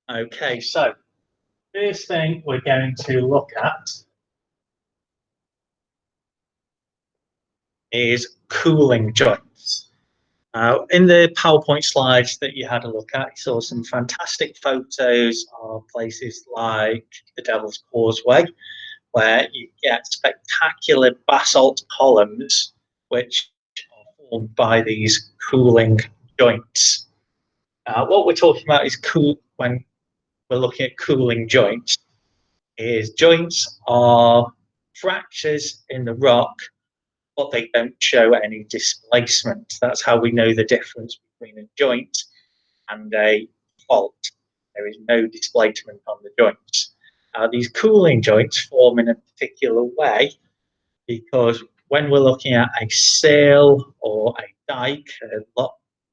Okay, so first thing we're going to look at is cooling joints. In the PowerPoint slides that you had a look at, you saw some fantastic photos of places like the Devil's Causeway, where you get spectacular basalt columns which are formed by these cooling joints. What we're talking about is when we're looking at cooling joints, is joints are fractures in the rock, but they don't show any displacement. That's how we know the difference between a joint and a fault. There is no displacement on the joints. These cooling joints form in a particular way because when we're looking at a sail or a dike, a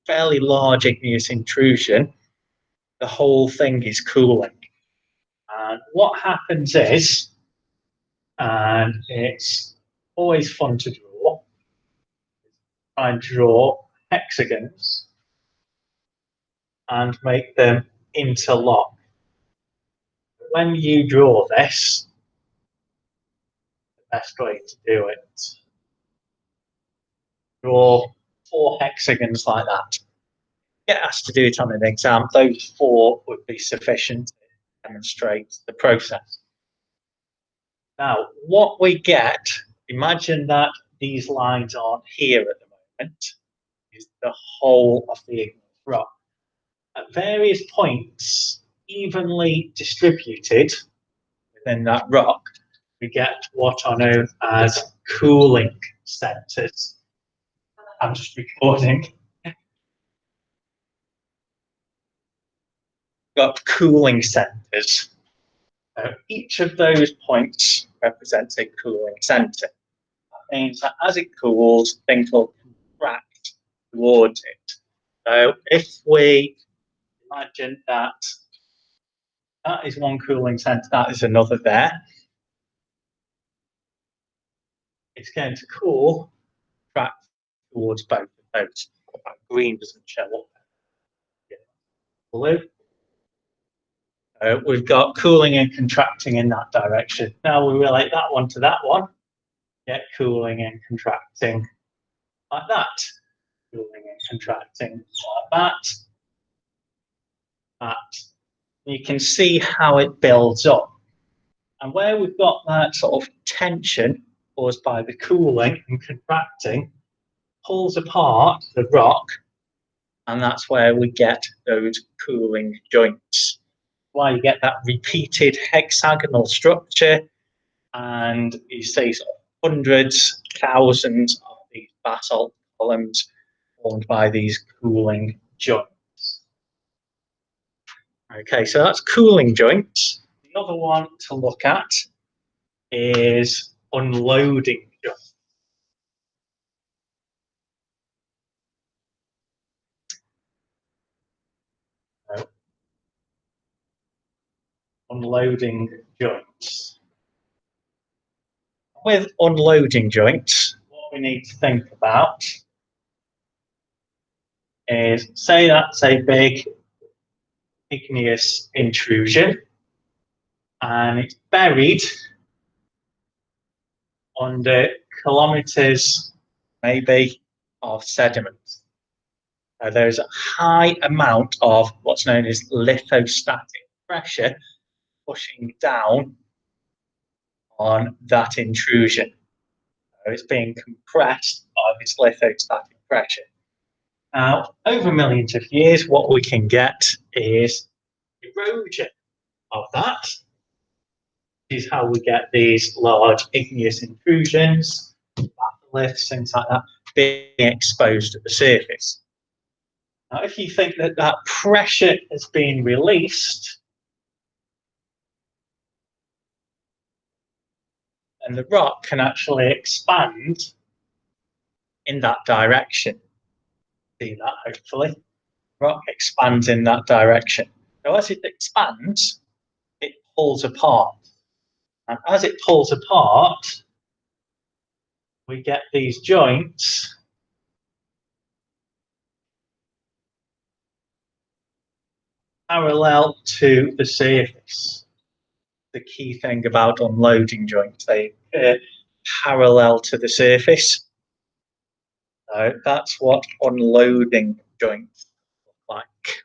fairly large igneous intrusion, the whole thing is cooling. And what happens is, and it's always fun to draw, try and draw hexagons and make them interlock. When you draw this, the best way to do it, draw 4 hexagons like that. Get asked to do it on an exam, those 4 would be sufficient to demonstrate the process. Now, what we get, imagine that these lines aren't here at the moment, is the whole of the igneous rock. At various points, evenly distributed within that rock, we get what are known as cooling centers. I'm just recording. Got cooling centers. Each of those points represents a cooling center. That means that as it cools, things will contract towards it. So if we imagine that is one cooling center, that is another there, it's going to cool, contract towards both of those. Green doesn't show up. Blue. We've got cooling and contracting in that direction. Now we relate that one to that one. Get cooling and contracting like that. Cooling and contracting like that. That. You can see how it builds up. And where we've got that sort of tension caused by the cooling and contracting, pulls apart the rock, and that's where we get those cooling joints. Why you get that repeated hexagonal structure, and you see sort of hundreds, thousands of these basalt columns formed by these cooling joints. Okay, so that's cooling joints. The other one to look at is unloading joints. So, unloading joints. With unloading joints, what we need to think about is, say that's a big igneous intrusion and it's buried under kilometers, maybe, of sediment. There's a high amount of what's known as lithostatic pressure pushing down on that intrusion. It's being compressed by this lithostatic pressure. Now, over millions of years, what we can get is erosion of that. This is how we get these large igneous intrusions, batholiths, things like that, being exposed at the surface. Now, if you think that that pressure has been released, then the rock can actually expand in that direction. See that, hopefully. Rock expands in that direction. So as it expands, it pulls apart. And as it pulls apart, we get these joints parallel to the surface. The key thing about unloading joints, they parallel to the surface. So that's what unloading joints look like.